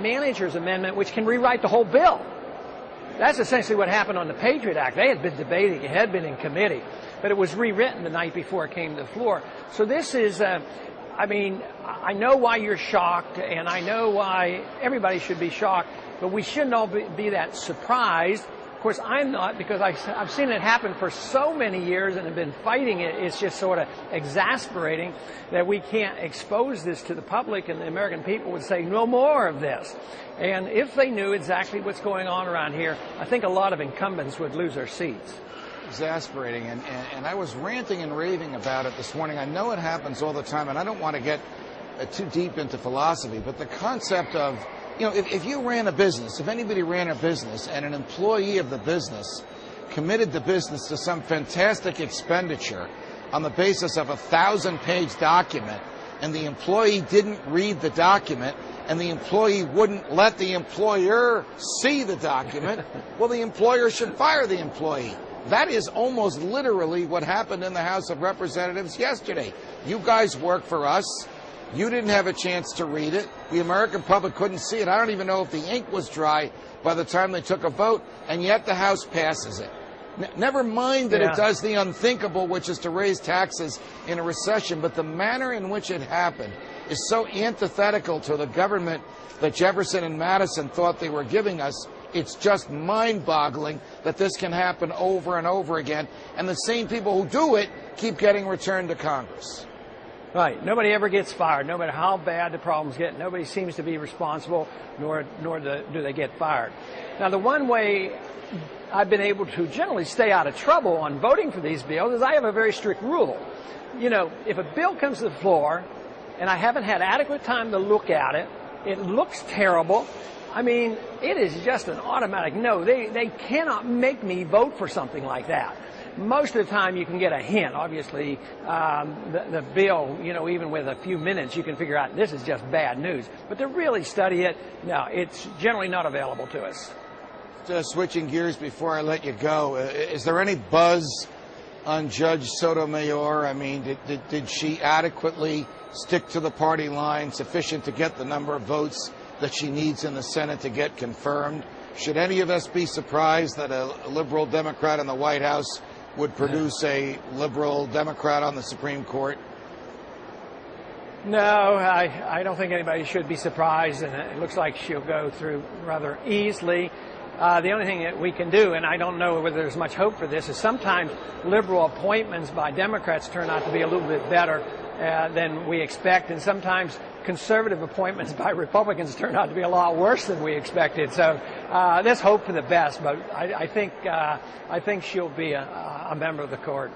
manager's amendment, which can rewrite the whole bill. That's essentially what happened on the Patriot Act. They had been debating, it had been in committee, but it was rewritten the night before it came to the floor. So this is, I mean, I know why you're shocked, and I know why everybody should be shocked, but we shouldn't all be that surprised. Of course, I'm not, because I've seen it happen for so many years and have been fighting it. It's just sort of exasperating that we can't expose this to the public, and the American people would say no more of this. And if they knew exactly what's going on around here, I think a lot of incumbents would lose their seats. Exasperating, and I was ranting and raving about it this morning. I know it happens all the time, and I don't want to get too deep into philosophy, but the concept of, you know, if you ran a business, if anybody ran a business and an employee of the business committed the business to some fantastic expenditure on the basis of a 1,000-page document, and the employee didn't read the document, and the employee wouldn't let the employer see the document, well, the employer should fire the employee. That is almost literally what happened in the House of Representatives yesterday. You guys work for us. You didn't have a chance to read it. The American public couldn't see it. I don't even know if the ink was dry by the time they took a vote, and yet the House passes it. Never mind that it does the unthinkable, which is to raise taxes in a recession, but the manner in which it happened is so antithetical to the government that Jefferson and Madison thought they were giving us. It's just mind-boggling that this can happen over and over again, and the same people who do it keep getting returned to Congress. Right. Nobody ever gets fired, no matter how bad the problems get. Nobody seems to be responsible, nor do they get fired. Now, the one way I've been able to generally stay out of trouble on voting for these bills is I have a very strict rule. You know, if a bill comes to the floor and I haven't had adequate time to look at it, it looks terrible, I mean, it is just an automatic no. They cannot make me vote for something like that. Most of the time you can get a hint. Obviously, the bill, you know, even with a few minutes, you can figure out this is just bad news. But to really study it, no, it's generally not available to us. Just switching gears before I let you go, is there any buzz on Judge Sotomayor? I mean, did she adequately stick to the party line, sufficient to get the number of votes that she needs in the Senate to get confirmed? Should any of us be surprised that a liberal Democrat in the White House would produce a liberal Democrat on the Supreme Court? No, I don't think anybody should be surprised, and it looks like she'll go through rather easily. The only thing that we can do, and I don't know whether there's much hope for this, is sometimes liberal appointments by Democrats turn out to be a little bit better than we expect, and sometimes conservative appointments by Republicans turn out to be a lot worse than we expected. So let's hope for the best, but I think she'll be a member of the court.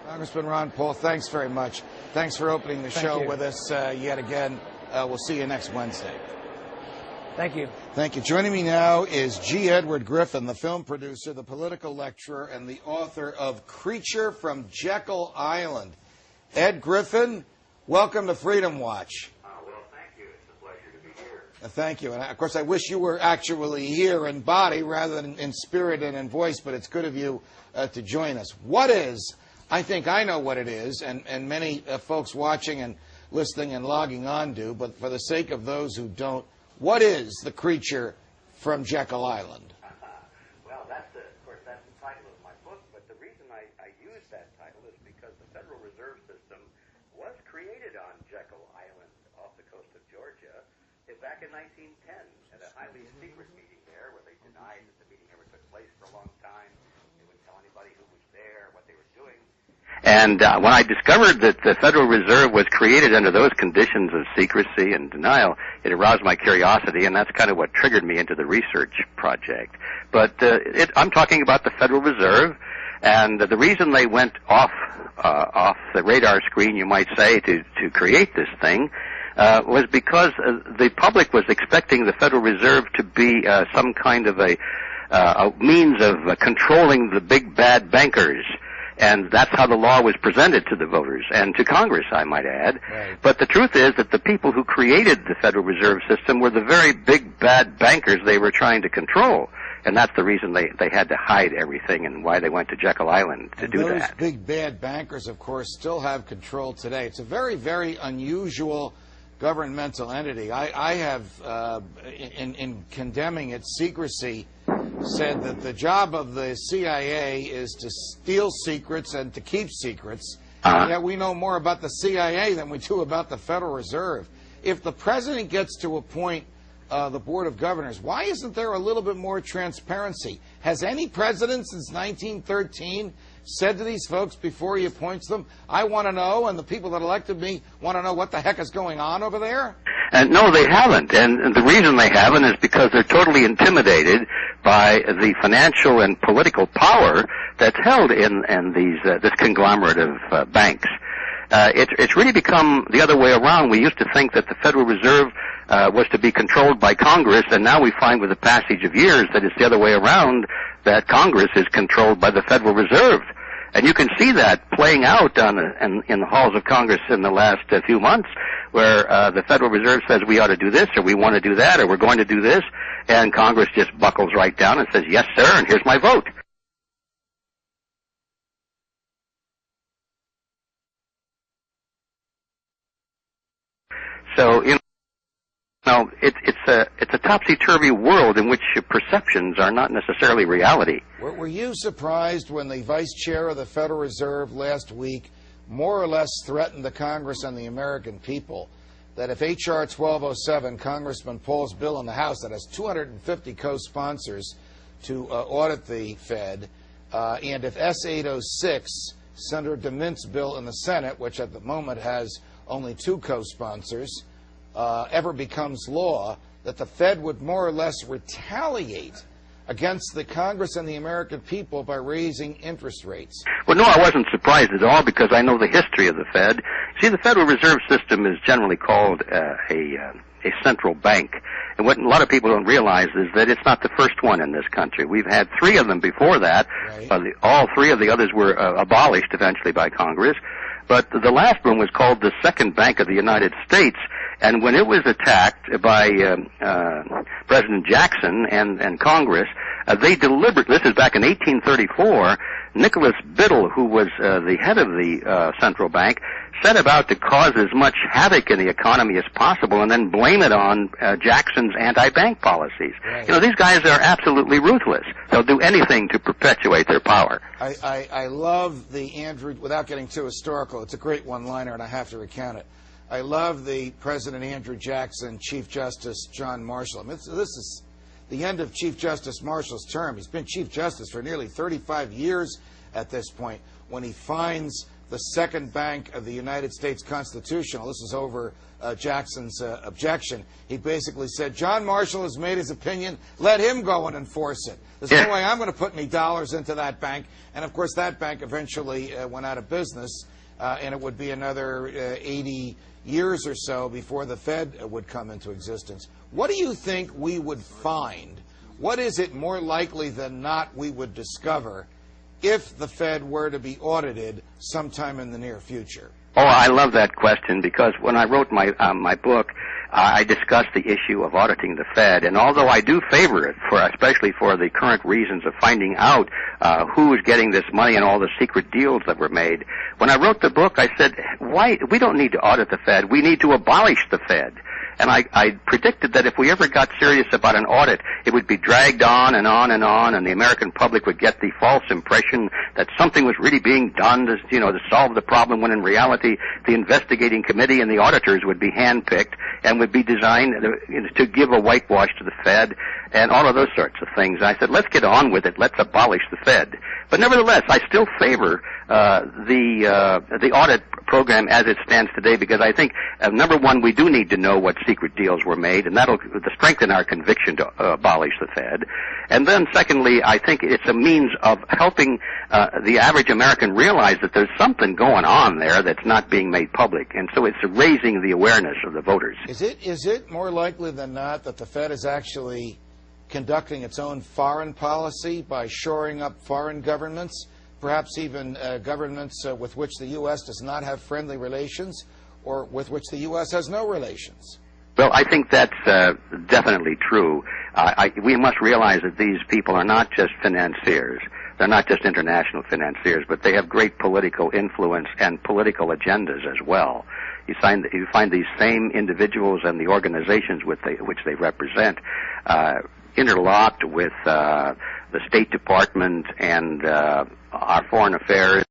Congressman Ron Paul, thanks very much. Thanks for opening the show with us yet again. We'll see you next Wednesday. Thank you. Thank you. Joining me now is G. Edward Griffin, the film producer, the political lecturer, and the author of Creature from Jekyll Island. Ed Griffin, welcome to Freedom Watch. Well, thank you. It's a pleasure to be here. Thank you. And, of course, I wish you were actually here in body rather than in spirit and in voice, but it's good of you to join us. What is, I think I know what it is, and many folks watching and listening and logging on do, but for the sake of those who don't, what is the Creature from Jekyll Island? Well, that's the title of my book, but the reason I use that title is because the Federal Reserve System was created on Jekyll Island off the coast of Georgia back in 1910 at a highly secret meeting there where they denied that the meeting ever took place for a long time. They wouldn't tell anybody who was there, what they were doing. And when I discovered that the Federal Reserve was created under those conditions of secrecy and denial, it aroused my curiosity, and that's kind of what triggered me into the research project. But I'm talking about the Federal Reserve, and the reason they went off the radar screen, you might say, to create this thing was because the public was expecting the Federal Reserve to be some kind of a means of controlling the big bad bankers. And that's how the law was presented to the voters and to Congress, I might add. Right. But the truth is that the people who created the Federal Reserve System were the very big bad bankers they were trying to control. And that's the reason they had to hide everything and why they went to Jekyll Island to do that. Those big bad bankers, of course, still have control today. It's a very, very unusual governmental entity. I have, in condemning its secrecy, said that the job of the CIA is to steal secrets and to keep secrets. Yet we know more about the CIA than we do about the Federal Reserve. If the president gets to appoint the Board of Governors, why isn't there a little bit more transparency? Has any president since 1913 said to these folks before he appoints them, I want to know, and the people that elected me want to know what the heck is going on over there? No, they haven't. And the reason they haven't is because they're totally intimidated by the financial and political power that's held in these this conglomerate of banks. It's really become the other way around. We used to think that the Federal Reserve was to be controlled by Congress, and now we find with the passage of years that it's the other way around, that Congress is controlled by the Federal Reserve. And you can see that playing out in the halls of Congress in the last few months, where the Federal Reserve says we ought to do this, or we want to do that, or we're going to do this, and Congress just buckles right down and says, yes, sir, and here's my vote. So, it's a topsy-turvy world in which perceptions are not necessarily reality. Were you surprised when the vice chair of the Federal Reserve last week more or less threatened the Congress and the American people that if H.R. 1207, Congressman Paul's bill in the House that has 250 co-sponsors to audit the Fed, and if S-806, Senator DeMint's bill in the Senate, which at the moment has only 2 co-sponsors, ever becomes law, that the Fed would more or less retaliate against the Congress and the American people by raising interest rates? Well, no, I wasn't surprised at all because I know the history of the Fed. See, the Federal Reserve System is generally called a central bank. And what a lot of people don't realize is that it's not the first one in this country. We've had 3 of them before that. Right. All 3 of the others were abolished eventually by Congress. But the last one was called the Second Bank of the United States. And when it was attacked by President Jackson and Congress, they deliberately, this is back in 1834, Nicholas Biddle, who was the head of the central bank, set about to cause as much havoc in the economy as possible and then blame it on Jackson's anti-bank policies. Right. You know, these guys are absolutely ruthless. They'll do anything to perpetuate their power. I love the Andrew, without getting too historical, it's a great one-liner and I have to recount it. I love the President Andrew Jackson, Chief Justice John Marshall. I mean, this is the end of Chief Justice Marshall's term. He's been Chief Justice for nearly 35 years at this point. When he finds the Second Bank of the United States constitutional, this is over Jackson's objection, he basically said, John Marshall has made his opinion, let him go and enforce it. There's no way I'm going to put any dollars into that bank. And of course that bank eventually went out of business, and it would be another 80 years or so before the Fed would come into existence. What do you think we would find? What is it more likely than not we would discover if the Fed were to be audited sometime in the near future? Oh, I love that question because when I wrote my book, I discussed the issue of auditing the Fed, and although I do favor it, especially for the current reasons of finding out who is getting this money and all the secret deals that were made, when I wrote the book, I said, why? We don't need to audit the Fed. We need to abolish the Fed. And I predicted that if we ever got serious about an audit, it would be dragged on and on and on, and the American public would get the false impression that something was really being done to solve the problem, when in reality the investigating committee and the auditors would be handpicked and would be designed to give a whitewash to the Fed and all of those sorts of things. I said, let's get on with it. Let's abolish the Fed. But nevertheless, I still favor the audit program as it stands today, because I think, number one, we do need to know what secret deals were made, and that'll strengthen our conviction to abolish the Fed. And then, secondly, I think it's a means of helping the average American realize that there's something going on there that's not being made public, and so it's raising the awareness of the voters. Is it more likely than not that the Fed is actually conducting its own foreign policy by shoring up foreign governments, perhaps even governments with which the U.S. does not have friendly relations, or with which the U.S. has no relations? Well, I think that's definitely true. We must realize that these people are not just financiers. They're not just international financiers, but they have great political influence and political agendas as well. you find these same individuals and the organizations which they represent interlocked with the State Department and our foreign affairs